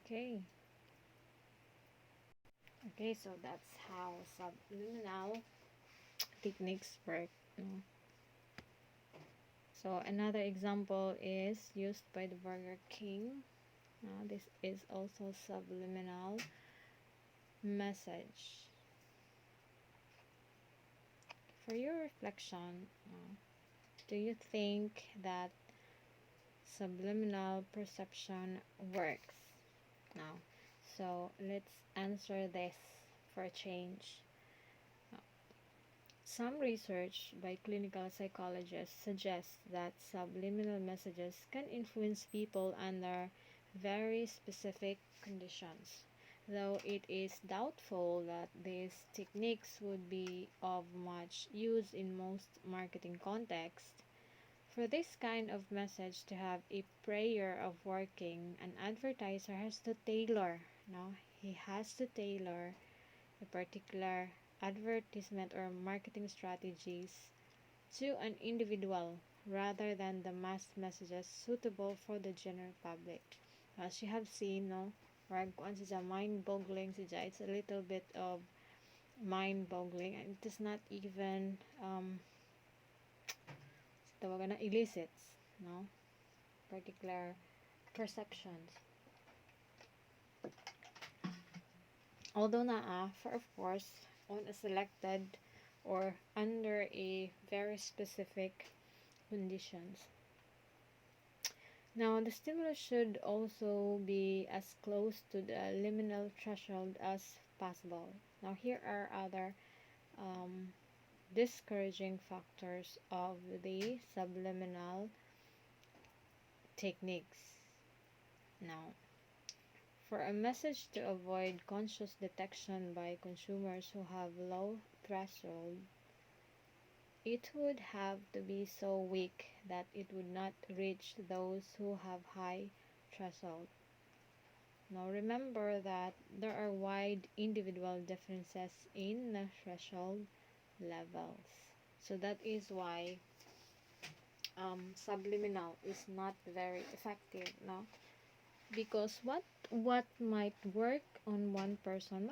Okay. Okay, so that's how subliminal techniques work. So another example is used by the Burger King. This is also subliminal message. For your reflection, do you think that subliminal perception works? Now, so let's answer this for a change. Some research by clinical psychologists suggests that subliminal messages can influence people under very specific conditions, though it is doubtful that these techniques would be of much use in most marketing contexts. For this kind of message to have a prayer of working, an advertiser has to tailor, no? He has to tailor a particular advertisement or marketing strategies to an individual rather than the mass messages suitable for the general public. As you have seen, no, wag kuan siya mind-boggling siya. It's a little bit of mind-boggling, and it is not even tawagan na illicits, no, particular perceptions. Although naa, for of course, on a selected or under a very specific conditions. Now, the stimulus should also be as close to the liminal threshold as possible. Now, here are other discouraging factors of the subliminal techniques. Now, for a message to avoid conscious detection by consumers who have low threshold, it would have to be so weak that it would not reach those who have high threshold. Now remember that there are wide individual differences in the threshold levels. So that is why subliminal is not very effective, no? Because what might work on one person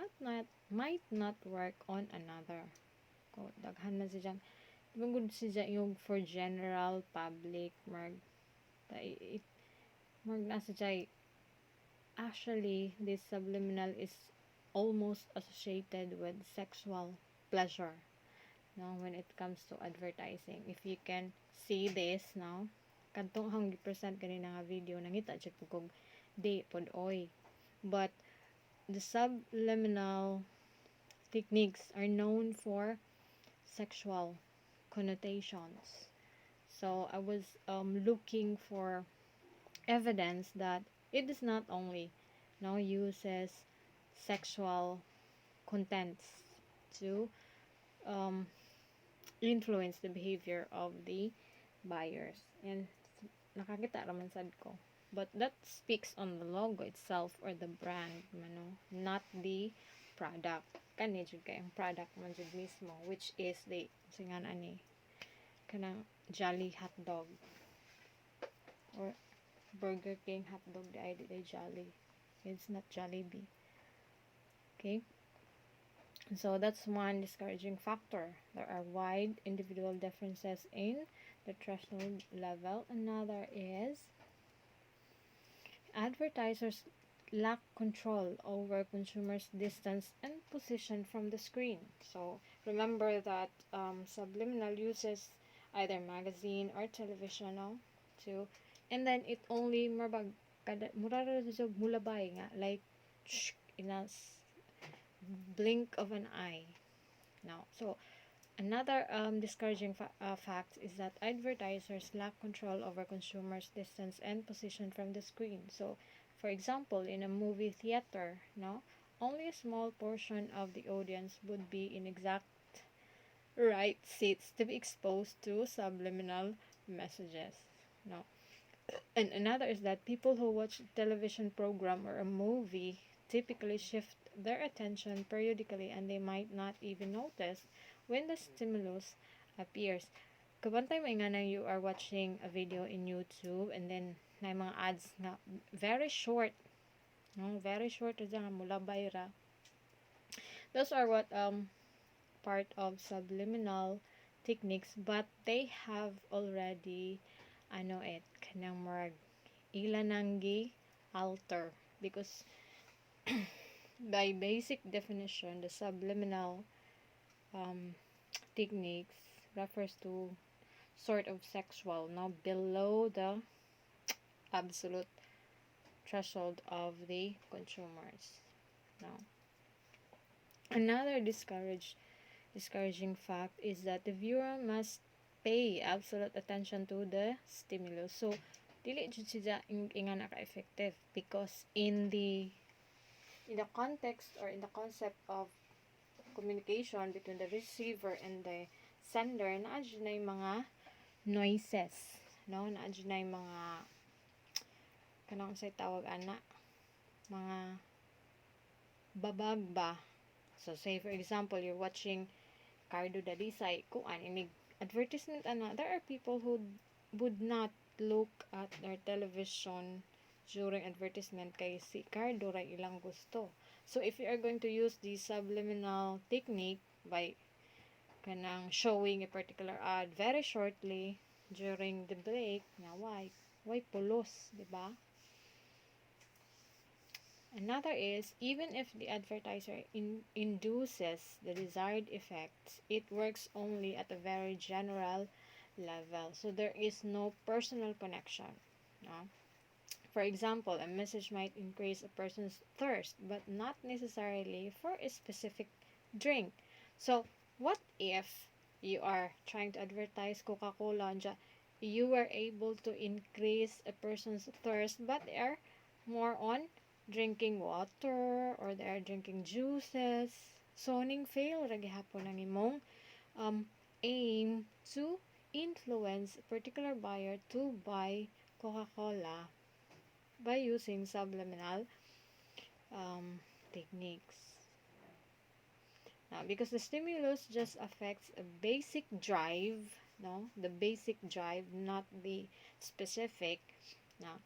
might not work on another. Ko daghan man siya good siya yung for general public mag it mag nasa siya actually this subliminal is almost associated with sexual pleasure, no, when it comes to advertising. If you can see this now, kantong hang present kanina nga video nangita jud kog di pod oy, but the subliminal techniques are known for sexual connotations. So I was looking for evidence that it is not only now uses sexual contents to influence the behavior of the buyers, and nakakita raman sad ko, but that speaks on the logo itself or the brand mano, not the product. Kani jud kay ang product man jud mismo, which is the singan ani kanang Jolly hot dog or Burger King hot dog, the idea ay Jolly. It's not Jollibee. Okay? So that's one discouraging factor. There are wide individual differences in the threshold level. Another is advertisers lack control over consumers' distance and position from the screen. So remember that subliminal uses either magazine or television, no, to, and then it only murag kada murara sa mulabay nga like in a blink of an eye. Now, so another discouraging fact is that advertisers lack control over consumers' distance and position from the screen. So, for example, in a movie theater, no, only a small portion of the audience would be in exact right seats to be exposed to subliminal messages. No. And another is that people who watch a television program or a movie typically shift their attention periodically, and they might not even notice when the stimulus appears. Kabantay mo nga na you are watching a video in YouTube and then na mga ads nga very short No, very short ra dyan, mula bayra. Those are what part of subliminal techniques, but they have already kanang marag ilananggi alter, because by basic definition the subliminal um, techniques refers to sort of sexual, now below the absolute threshold of the consumers. Now, another discouraging fact is that the viewer must pay absolute attention to the stimulus. So, dili jud siya inga naka-effective, because in the context or in the concept of communication between the receiver and the sender, naa jud na yung mga noises, no? Naa jud na yung mga kanang say tawag ana, mga babag ba. So, say for example, you're watching Cardo Dalisay, kuan inig advertisement ana, there are people who would not look at their television during advertisement kay si Cardo ra ilang gusto. So if you are going to use the subliminal technique by kanang showing a particular ad very shortly during the break, na why pulos, di ba? Another is, even if the advertiser induces the desired effects, it works only at a very general level. So there is no personal connection. No? For example, a message might increase a person's thirst, but not necessarily for a specific drink. So what if you are trying to advertise Coca-Cola and you were able to increase a person's thirst, but they are more on drinking water or they are drinking juices. So, ning fail ra gihapon ang imong aim to influence a particular buyer to buy Coca-Cola by using subliminal techniques. Now, because the stimulus just affects a basic drive, no, the basic drive, not the specific. Now,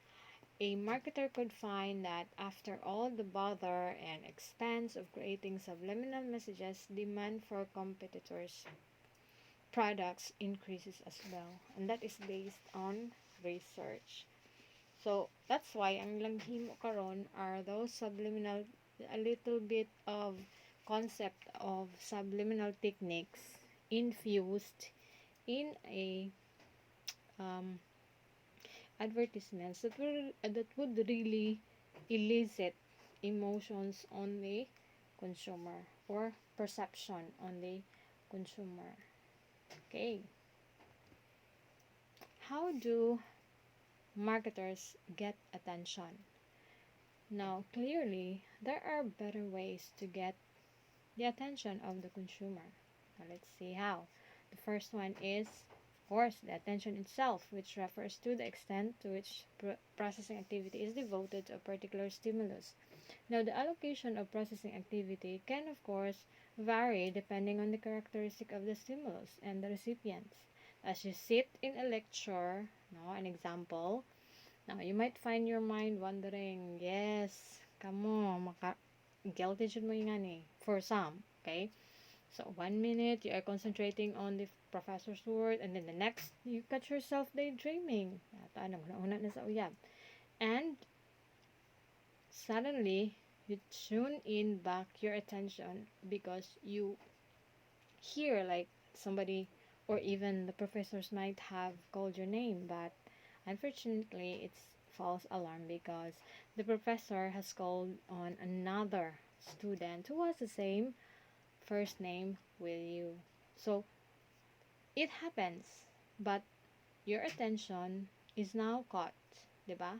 a marketer could find that after all the bother and expense of creating subliminal messages, demand for competitors' products increases as well. And that is based on research. So, that's why ang langhimo karon are those subliminal, a little bit of concept of subliminal techniques infused in a advertisements that would really elicit emotions on the consumer or perception on the consumer. Okay. How do marketers get attention? Now, clearly, there are better ways to get the attention of the consumer. Now, let's see how. The first one is, of course, the attention itself, which refers to the extent to which processing activity is devoted to a particular stimulus. Now, the allocation of processing activity can, of course, vary depending on the characteristic of the stimulus and the recipients. As you sit in a lecture, no, an example, now you might find your mind wondering, yes, kamo, guilty jud mo nga ni, for some, okay? So 1 minute you are concentrating on the professor's word, and then the next you catch yourself daydreaming. Na sa uyab. And suddenly you tune in back your attention because you hear like somebody or even the professors might have called your name, but unfortunately it's false alarm because the professor has called on another student who has the same first name with you. So it happens, but your attention is now caught, diba?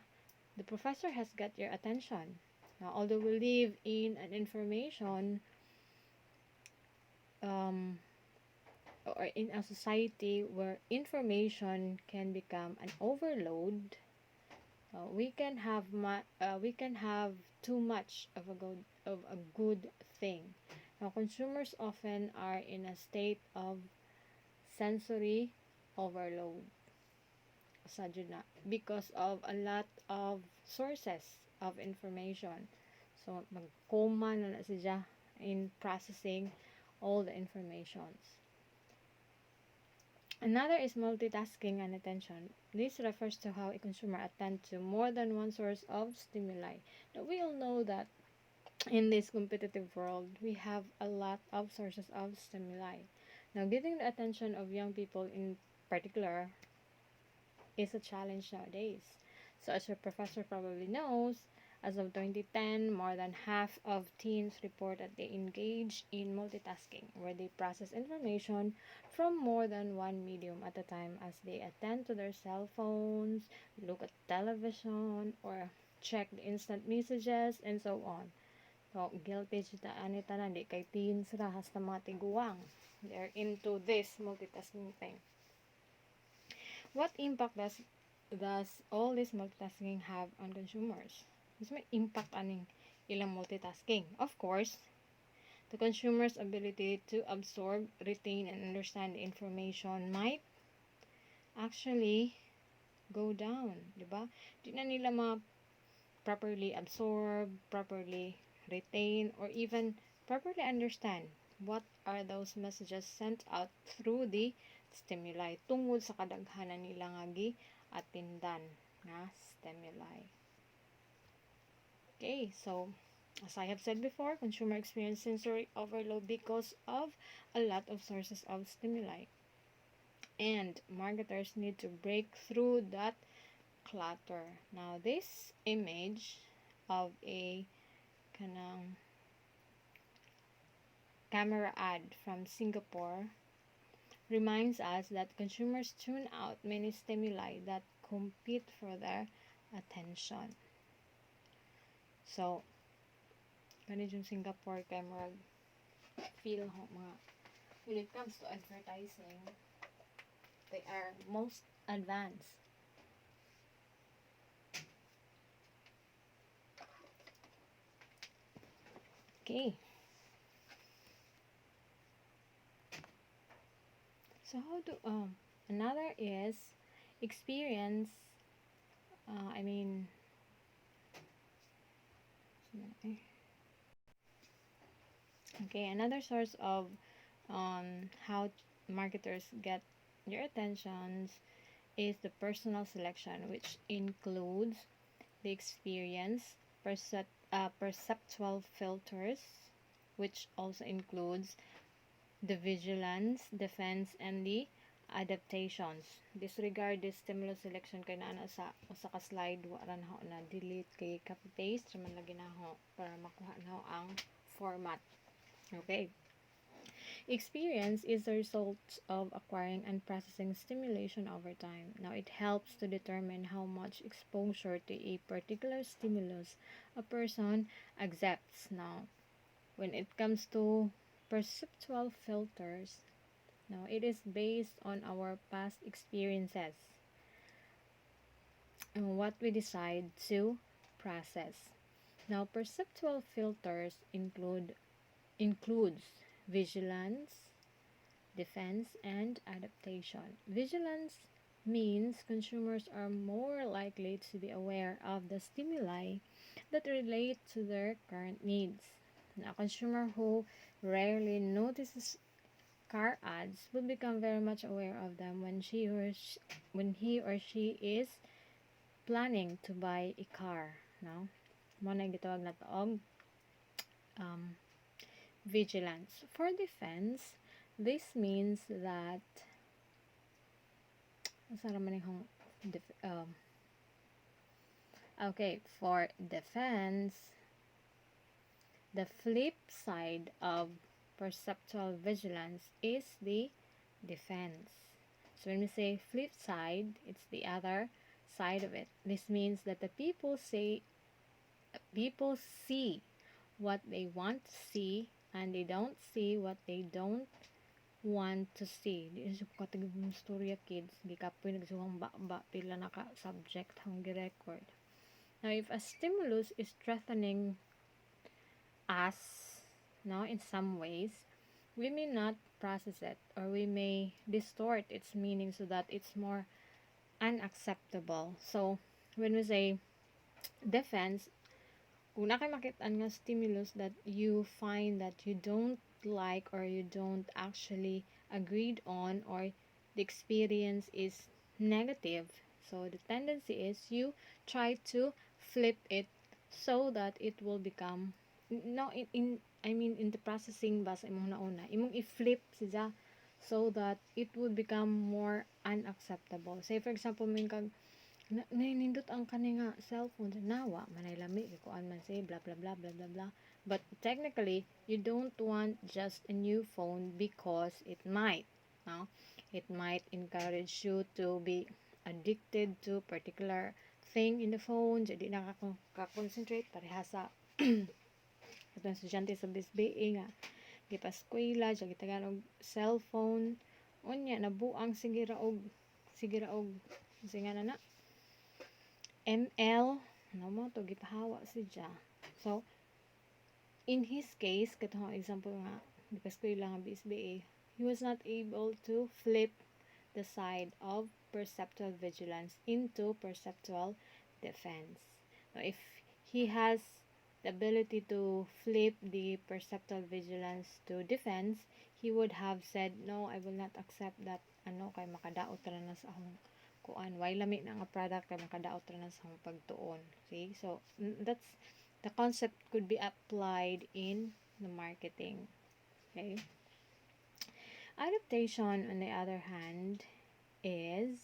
The professor has got your attention. Now, although we live in an information or in a society where information can become an overload, we can have too much of a good thing. Now, consumers often are in a state of sensory overload because of a lot of sources of information. So, magkoma na siya in processing all the informations. Another is multitasking and attention. This refers to how a consumer attends to more than one source of stimuli. Now, we all know that in this competitive world, we have a lot of sources of stimuli. Now, getting the attention of young people in particular is a challenge nowadays. So, as your professor probably knows, as of 2010, more than half of teens report that they engage in multitasking, where they process information from more than one medium at a time as they attend to their cell phones, look at television, or check the instant messages, and so on. So, guilty siya ani tanan di kay teens ra hasta mga tiguang. They're into this multitasking thing. What impact does all this multitasking have on consumers? Mas may impact aning ilang multitasking. Of course, the consumer's ability to absorb, retain, and understand the information might actually go down, di ba? Di na nila properly absorb, properly retain, or even properly understand what are those messages sent out through the stimuli tungod sa kadaghanan nila nga gi-atindan nga stimuli. Okay, so as I have said before, consumer experience sensory overload because of a lot of sources of stimuli. And marketers need to break through that clutter. Now, this image of a kanang camera ad from Singapore reminds us that consumers tune out many stimuli that compete for their attention. So, ganito yung Singapore camera feel ho mga when it comes to advertising, they are most advanced. Okay. So how do another is experience okay, another source of how marketers get your attentions is the personal selection, which includes the experience, perceptual filters, which also includes the vigilance, defense, and the adaptations. Disregard the stimulus selection kay naa sa usa ka slide wa ra na na delete kay copy paste man lagi na ho para makuha na ang format. Okay. Experience is the result of acquiring and processing stimulation over time. Now, it helps to determine how much exposure to a particular stimulus a person accepts. Now, when it comes to perceptual filters, now it is based on our past experiences and what we decide to process. Now, perceptual filters includes vigilance, defense, and adaptation. Vigilance means consumers are more likely to be aware of the stimuli that relate to their current needs. Now, a consumer who rarely notices car ads will become very much aware of them when he or she is planning to buy a car. No? Mo na gitawag na to vigilance. For defense, this means that okay, for defense, the flip side of perceptual vigilance is the defense. So when we say flip side, it's the other side of it. This means that the people see what they want to see and they don't see what they don't want to see. Di sa katigong storya kids, di kapoy nagsuhang ba pila naka subject hang record. Now, if a stimulus is threatening us, no, in some ways, we may not process it, or we may distort its meaning so that it's more unacceptable. So, when we say defense, kung nakamakitaan nga stimulus that you find that you don't like or you don't actually agreed on, or the experience is negative, so the tendency is you try to flip it so that it will become no in I mean in the processing ba sa imong nauna imong i-flip siya so that it would become more unacceptable. Say for example, may kag nainindot ang kani nga cellphone sa nawa manay lami kuan man say blah blah blah blah blah blah, but technically you don't want just a new phone because it might, no, it might encourage you to be addicted to particular thing in the phone, jadi naka-concentrate pareha sa katong estudyante sa BSBA nga gipaskwela siya gitagan og cellphone unya nabuang sige ra og singa na ML no mo to gipahawa siya. So in his case katong example nga gipaskwela nga BSBA, he was not able to flip the side of perceptual vigilance into perceptual defense. So if he has the ability to flip the perceptual vigilance to defense, he would have said, no, I will not accept that kay makadaot ra na sa akong kuan, why lami na nga product kay makadaot ra na sa akong pagtuon. See, so that's the concept could be applied in the marketing. Okay. Adaptation, on the other hand, is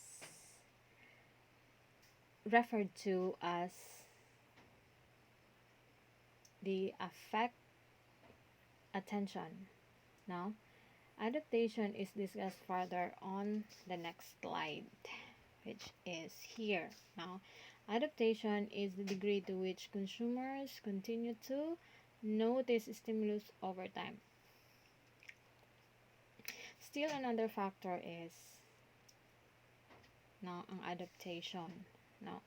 referred to as the affect attention. Now, adaptation is discussed further on the next slide, which is here. Now, adaptation is the degree to which consumers continue to notice stimulus over time. Still another factor is ang adaptation. Now,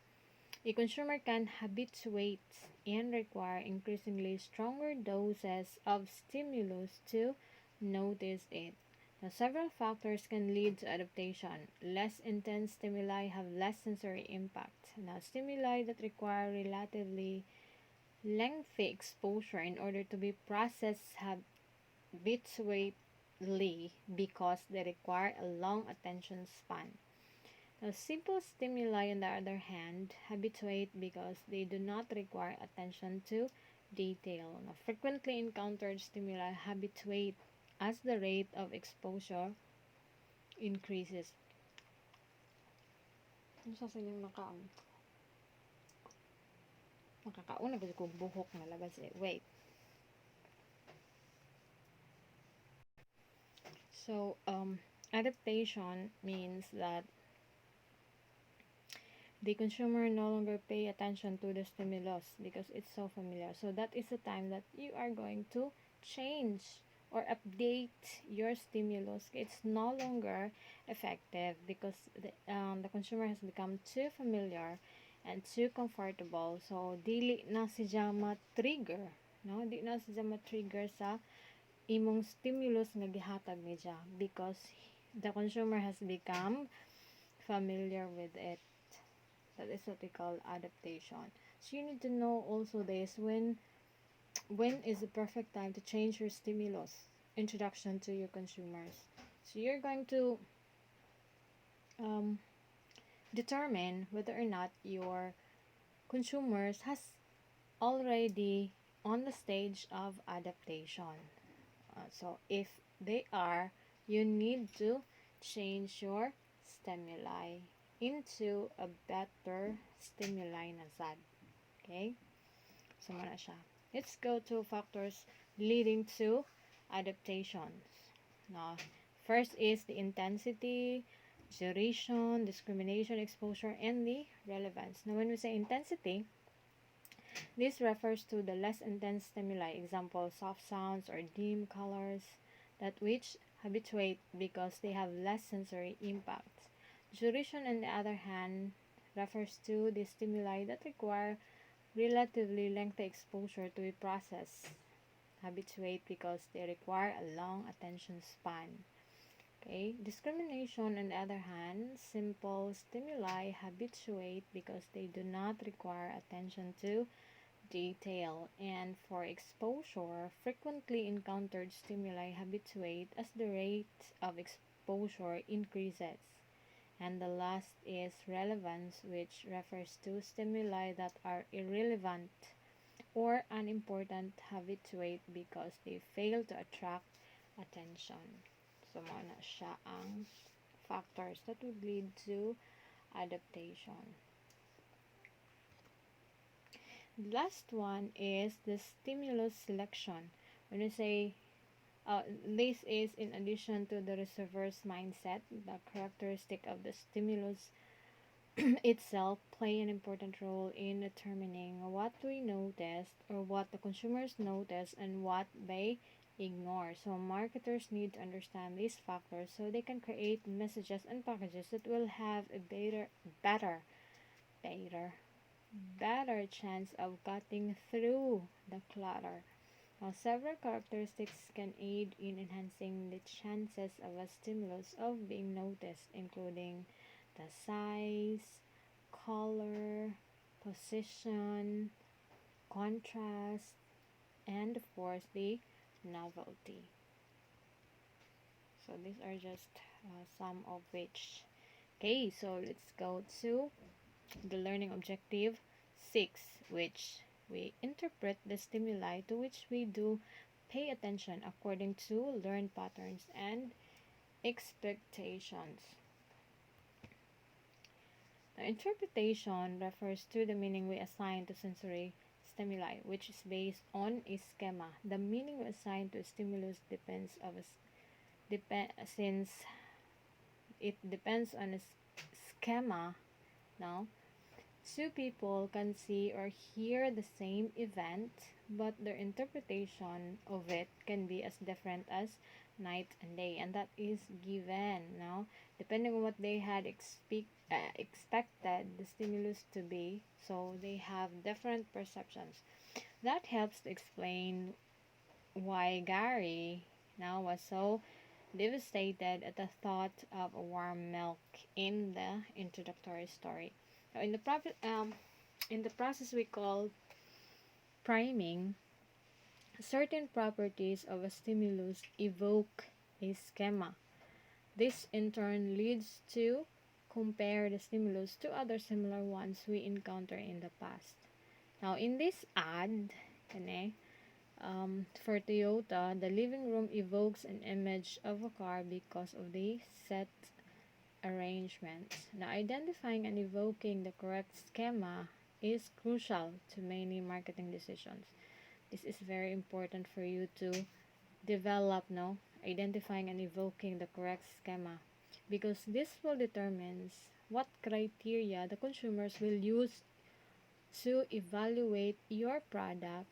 a consumer can habituate and require increasingly stronger doses of stimulus to notice it. Now, several factors can lead to adaptation. Less intense stimuli have less sensory impact. Now, stimuli that require relatively lengthy exposure in order to be processed habitually because they require a long attention span. Now, simple stimuli, on the other hand, habituate because they do not require attention to detail. Now, frequently encountered stimuli habituate as the rate of exposure increases. Ano sa sinyong makakauna kasi kung buhok na labas eh. Wait. So, adaptation means that the consumer no longer pay attention to the stimulus because it's so familiar. So that is the time that you are going to change or update your stimulus. It's no longer effective because the consumer has become too familiar and too comfortable. So dili na siya ma-trigger, no? Di na siya ma-trigger sa imong stimulus nga gihatag niya because the consumer has become familiar with it. That is what we call adaptation. So you need to know also this, when is the perfect time to change your stimulus introduction to your consumers. So you're going to determine whether or not your consumers has already on the stage of adaptation. So if they are, you need to change your stimuli into a better stimuli na sad. Okay? So, mana siya. Let's go to factors leading to adaptations. Now, first is the intensity, duration, discrimination, exposure, and the relevance. Now, when we say intensity, this refers to the less intense stimuli, example, soft sounds or dim colors, that which habituate because they have less sensory impact. Duration, on the other hand, refers to the stimuli that require relatively lengthy exposure to be processed. Habituate because they require a long attention span. Okay, discrimination, on the other hand, simple stimuli habituate because they do not require attention to detail, and for exposure, frequently encountered stimuli habituate as the rate of exposure increases. And the last is relevance, which refers to stimuli that are irrelevant or unimportant habituate because they fail to attract attention. So, mo na siya ang factors that would lead to adaptation. The last one is the stimulus selection. When you say this is in addition to the receiver's mindset, the characteristic of the stimulus itself play an important role in determining what we notice or what the consumers notice and what they ignore. So marketers need to understand these factors so they can create messages and packages that will have a better, better chance of cutting through the clutter. Now, several characteristics can aid in enhancing the chances of a stimulus of being noticed, including the size, color, position, contrast, and of course the novelty. So these are just some of which. Okay, so let's go to the learning objective 6, which we interpret the stimuli to which we do pay attention according to learned patterns and expectations. Now, interpretation refers to the meaning we assign to sensory stimuli, which is based on a schema. The meaning we assign to a stimulus since it depends on a schema. Now, two people can see or hear the same event, but their interpretation of it can be as different as night and day, and that is given. Now, depending on what they had expected the stimulus to be, so they have different perceptions. That helps to explain why Gary now was so devastated at the thought of warm milk in the introductory story. Now, in the process we call priming, certain properties of a stimulus evoke a schema. This in turn leads to compare the stimulus to other similar ones we encounter in the past. Now, in this ad, for Toyota, the living room evokes an image of a car because of the set arrangement. Now, identifying and evoking the correct schema is crucial to many marketing decisions. This is very important for you to develop, identifying and evoking the correct schema, because this will determine what criteria the consumers will use to evaluate your product,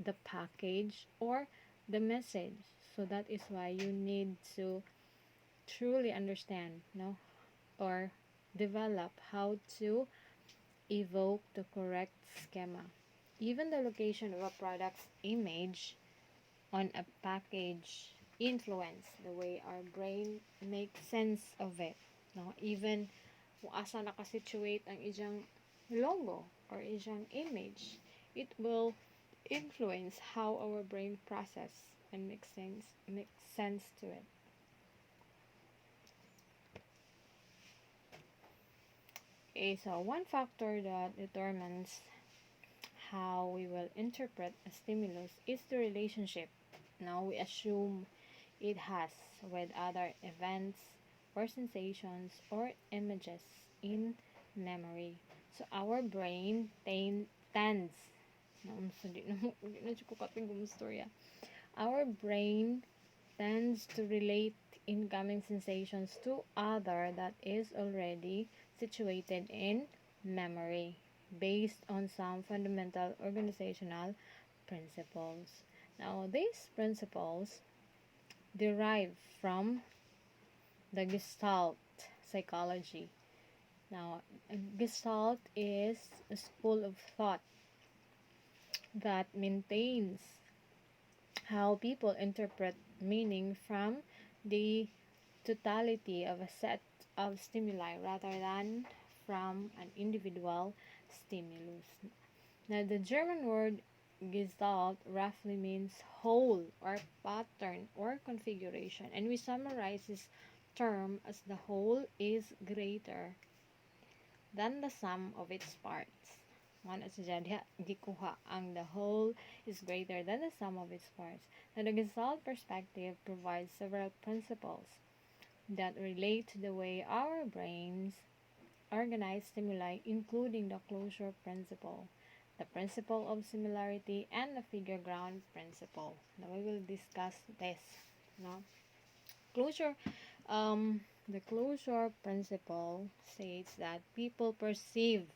the package, or the message. So that is why you need to truly understand, or develop how to evoke the correct schema. Even the location of a product's image on a package influence the way our brain makes sense of it. No? Even kung asa nakasituate ang iyang logo or iyang image, it will influence how our brain process and makes sense to it. Okay, so one factor that determines how we will interpret a stimulus is the relationship. Now we assume it has with other events or sensations or images in memory. So our brain tends our brain tends to relate incoming sensations to other that is already situated in memory based on some fundamental organizational principles. Now, these principles derive from the Gestalt psychology. Now, Gestalt is a school of thought that maintains how people interpret meaning from the totality of a set of stimuli rather than from an individual stimulus. Now, the German word Gestalt roughly means whole or pattern or configuration, and we summarize this term as the whole is greater than the sum of its parts. Ano sa dyan, gikuha ang the whole is greater than the sum of its parts. Now, the Gestalt perspective provides several principles that relate to the way our brains organize stimuli, including the closure principle, the principle of similarity, and the figure ground principle. Now, we will discuss this. No? Closure the closure principle states that people perceive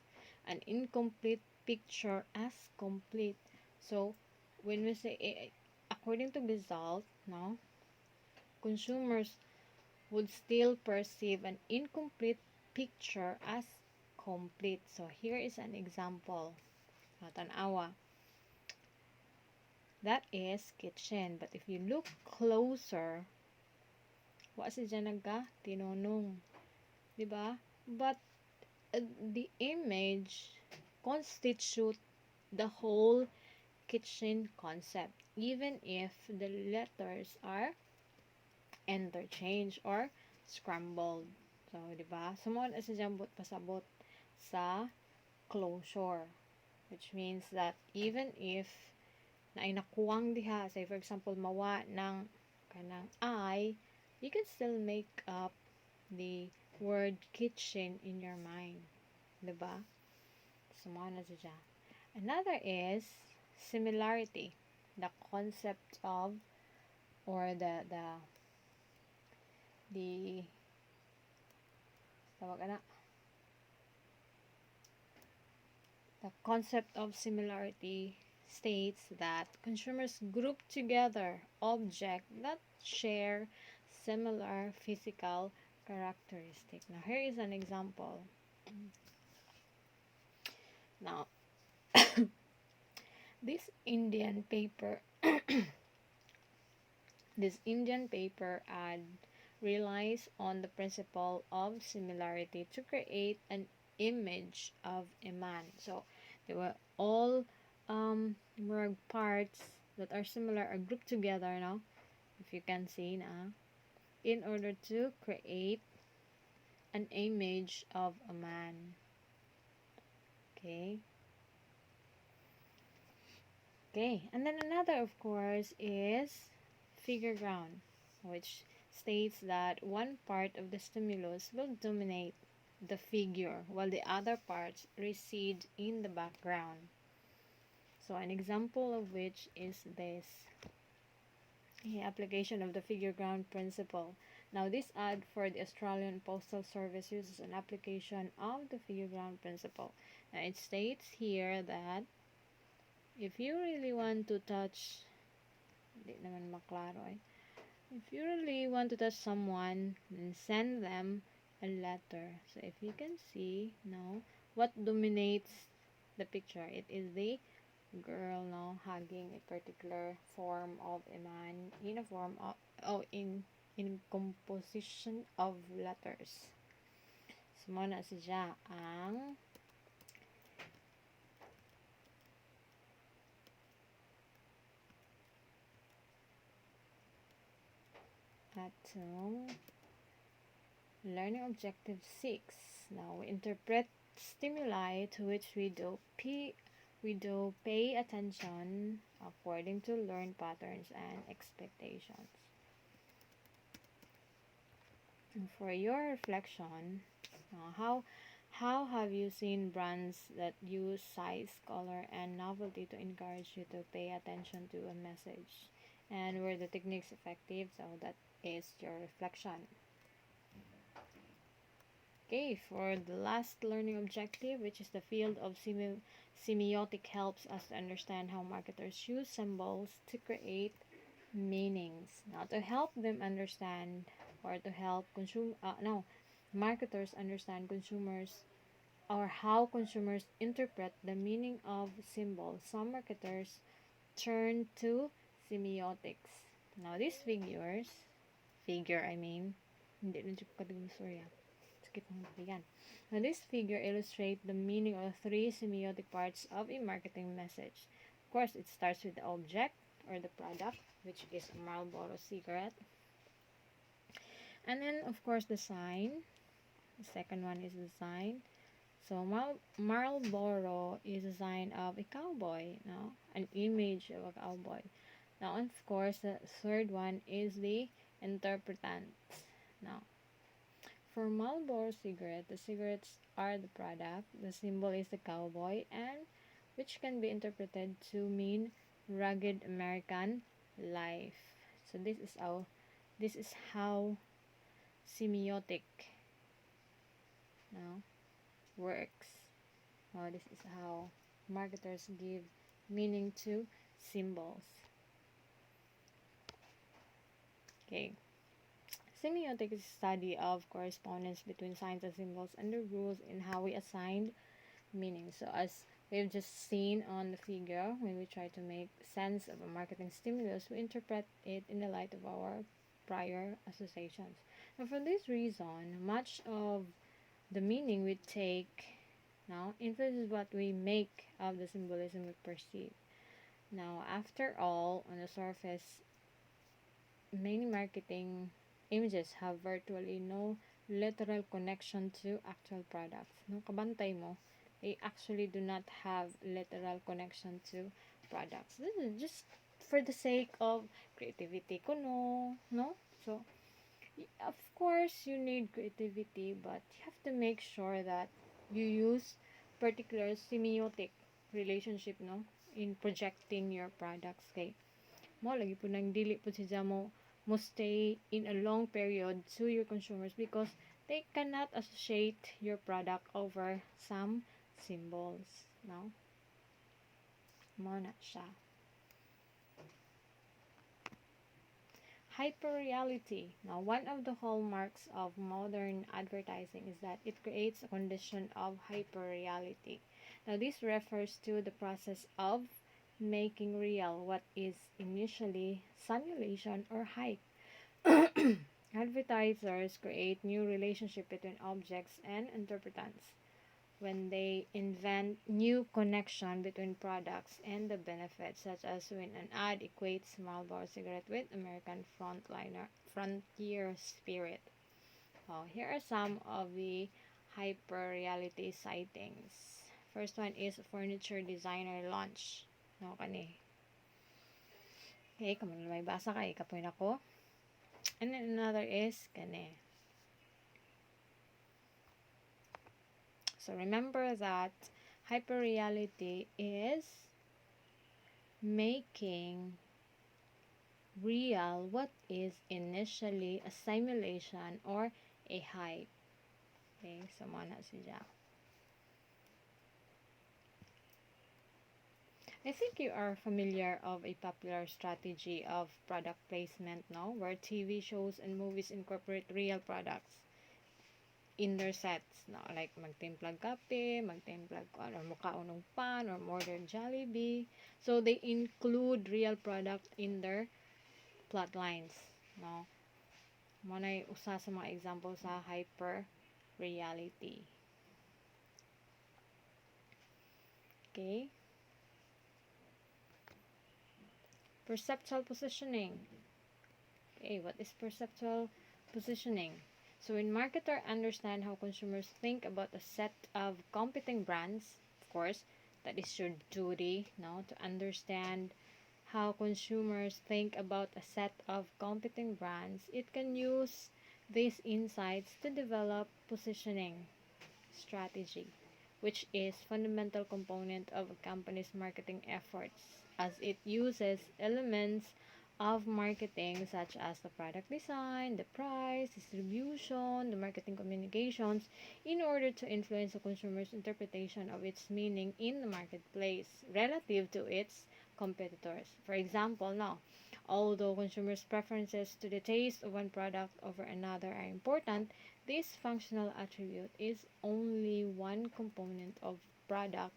an incomplete picture as complete. So, when we say, according to Gestalt, no, consumers would still perceive an incomplete picture as complete. So, here is an example. Tanawa. That is kitchen. But if you look closer, wa si dyan nagka tinunong. Diba? But the image constitute the whole kitchen concept, even if the letters are interchanged or scrambled. So, diba? Sumunod na sa jambot pasabot sa closure, which means that even if na ay nakuwang diha, say for example, mawa ng kanang I, you can still make up the word kitchen in your mind. Diba? Sumunod na siya. Another is similarity. The concept of or the tawag na the concept of similarity states that consumers group together objects that share similar physical characteristics. Now, here is an example. Now, this Indian paper ad relies on the principle of similarity to create an image of a man. So, they were all parts that are similar are grouped together now, if you can see na, in order to create an image of a man. Okay. And then another, of course, is figure ground, which states that one part of the stimulus will dominate the figure while the other parts recede in the background. So an example of which is this, the application of the figure ground principle. Now, this ad for the Australian Postal Service uses an application of the figure ground principle. Now, it states here that if you really want to touch, hindi naman maklaro eh. If you really want to touch someone, then send them a letter. So, if you can see, now, what dominates the picture? It is the girl, no, hugging a particular form of a man in a form of, in composition of letters. So, muna siya ang atong learning objective 6. Now, we interpret stimuli to which we do pay attention according to learned patterns and expectations. And for your reflection, how have you seen brands that use size, color, and novelty to encourage you to pay attention to a message? And were the techniques effective? So that is your reflection. Okay, for the last learning objective, which is the field of semiotic, helps us to understand how marketers use symbols to create meanings. Now, to help them understand or to help marketers understand consumers or how consumers interpret the meaning of symbols, some marketers turn to semiotics. Now, these figure, hindi na dyan ko sorry. Sakit ng bayan. Now, this figure illustrates the meaning of three semiotic parts of a marketing message. Of course, it starts with the object or the product, which is a Marlboro cigarette. And then, of course, the sign. The second one is the sign. So, Marlboro is a sign of a cowboy, no? An image of a cowboy. Now, of course, the third one is the interpretant. Now, for Marlboro cigarette, the cigarettes are the product, the symbol is the cowboy, and which can be interpreted to mean rugged American life. So this is how semiotic now works. This is how marketers give meaning to symbols. Okay. Semiotics is study of correspondence between signs and symbols and the rules in how we assign meaning. So as we've just seen on the figure, when we try to make sense of a marketing stimulus, we interpret it in the light of our prior associations. And for this reason, much of the meaning we take now influences what we make of the symbolism we perceive. Now, after all, on the surface, many marketing images have virtually no literal connection to actual products. No, kabantay mo, they actually do not have literal connection to products. This is just for the sake of creativity ko, no? So, of course, you need creativity, but you have to make sure that you use particular semiotic relationship, no? In projecting your products kay mo lagi po nang dili po siya mo stay in a long period to your consumers because they cannot associate your product over some symbols, no? Mo na siya. Hyperreality. Now, one of the hallmarks of modern advertising is that it creates a condition of hyperreality. Now, this refers to the process of making real what is initially simulation or hype. Advertisers create new relationship between objects and interpretants when they invent new connection between products and the benefits, such as when an ad equates Marlboro cigarette with American frontier spirit. Here are some of the hyper-reality sightings. First one is furniture designer launch. No, kani. Okay, kamo na may basa kay kapoy nako. And then another is kani. So remember that hyperreality is making real what is initially a simulation or a hype. Okay, so mo na siya. I think you are familiar of a popular strategy of product placement, no? Where TV shows and movies incorporate real products in their sets, no? Like magtimplag kape, magtimplag or mukhaon ng pan or order Jollibee. So they include real product in their plot lines, no? Mo na usa sa mga example sa hyper reality. Okay? Perceptual positioning. Okay, what is perceptual positioning? So when marketers understand how consumers think about a set of competing brands, of course, that is your duty now to understand how consumers think about a set of competing brands. It can use these insights to develop positioning strategy, which is fundamental component of a company's marketing efforts as it uses elements of marketing such as the product design, the price, distribution, the marketing communications in order to influence the consumer's interpretation of its meaning in the marketplace relative to its competitors. For example, now, although consumers' preferences to the taste of one product over another are important, this functional attribute is only one component of product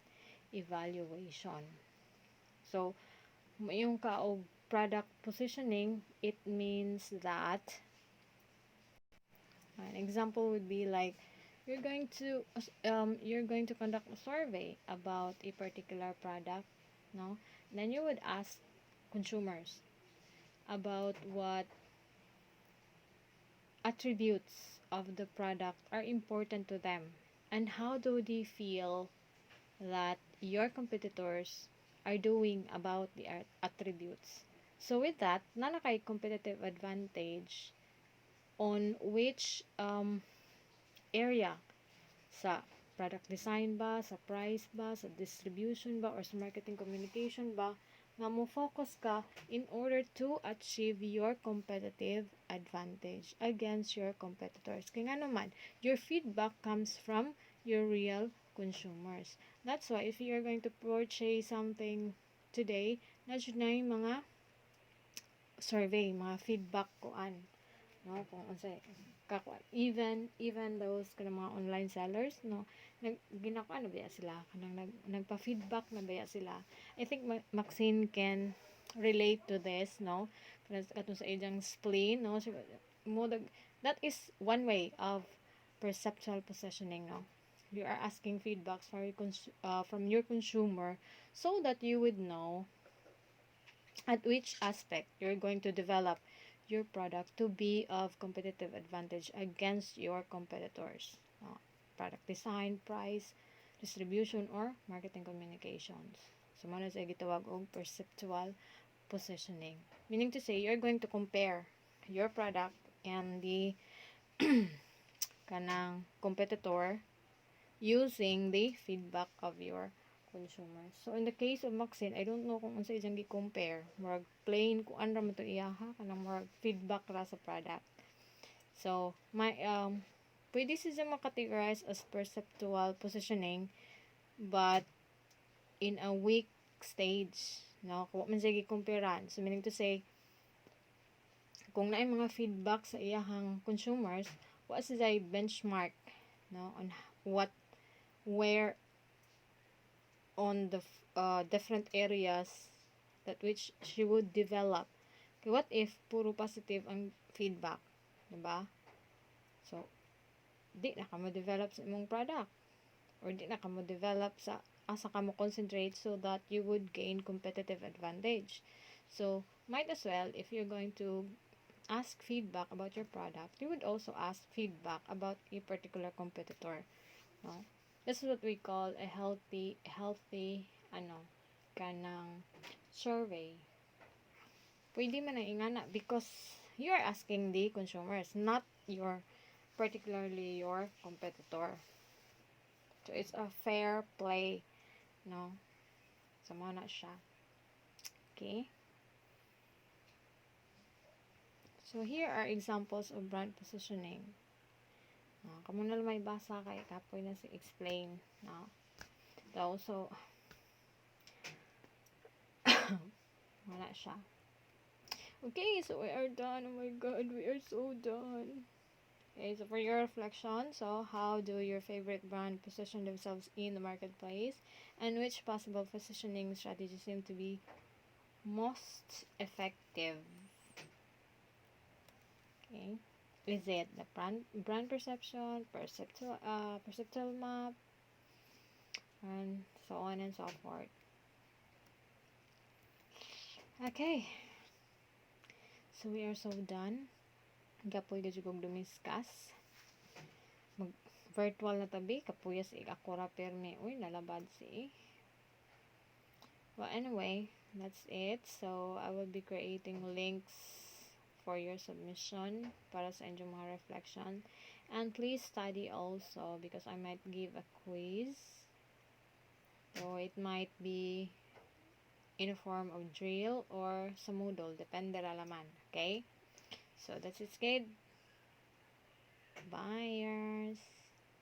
evaluation. So, yung kaog product positioning, it means that an example would be like you're going to conduct a survey about a particular product, no? Then you would ask consumers about what attributes of the product are important to them, and how do they feel that your competitors are doing about the attributes. So with that, na kay competitive advantage on which area, sa product design ba, sa price ba, sa distribution ba, or sa marketing communication ba, nga mo focus ka in order to achieve your competitive advantage against your competitors. Kaya nga naman, your feedback comes from your real consumers. That's why if you're going to purchase something today, na yung mga survey, mga feedback kuan, no, kung unsay kakuan, even those kanang mga online sellers, no, ginakuan na ba sila, kanang nagpa-feedback na ba sila. I think Maxine can relate to this, no, katong sa iyang spleen, no, so, that is one way of perceptual positioning, no. You are asking feedbacks from your consumer so that you would know at which aspect you're going to develop your product to be of competitive advantage against your competitors. Product design, price, distribution, or marketing communications. So, muna sa gitawag og perceptual positioning. Meaning to say, you're going to compare your product and the kanang competitor using the feedback of your consumers. So in the case of Maxine, I don't know kung unsa iyang gi-compare. Murag plain kung ano man to iyaha kanang murag feedback ra sa product. So pwede siya makategorize as perceptual positioning, but in a weak stage, no, kung man siya gi-comparean. So meaning to say, kung naay mga feedback sa iyahang consumers, wa siya benchmark, no, on where on the different areas that which she would develop. Okay, what if puro positive ang feedback, diba? So, di na ka mo develop sa imong product, or di na ka mo develop sa asa ka mo concentrate so that you would gain competitive advantage. So, might as well, if you're going to ask feedback about your product, you would also ask feedback about a particular competitor, no? This is what we call a healthy kanang survey. Pwede man ang ingana because you are asking the consumers, not particularly your competitor. So it's a fair play, no? Sama na siya. Okay? So here are examples of brand positioning. Kamo na may basa kay kapoy na si explain, no? So wala siya. Okay, so we are done. Oh my god, we are so done. Okay, so for your reflection, so how do your favorite brand position themselves in the marketplace, and which possible positioning strategies seem to be most effective? Okay, is it the brand perception, perceptual map, and so on and so forth? Okay, so we are so done. Gapoy gadyo kong dumiskas. Virtual na tabi, kapuyas akura perme. Uy, nalabad si. Well, anyway, that's it. So, I will be creating links for your submission para sa inyong mga reflection. And please study also because I might give a quiz. So, it might be in a form of drill or sa Moodle. Depende ra laman. Okay? So, that's it, kid. Bye,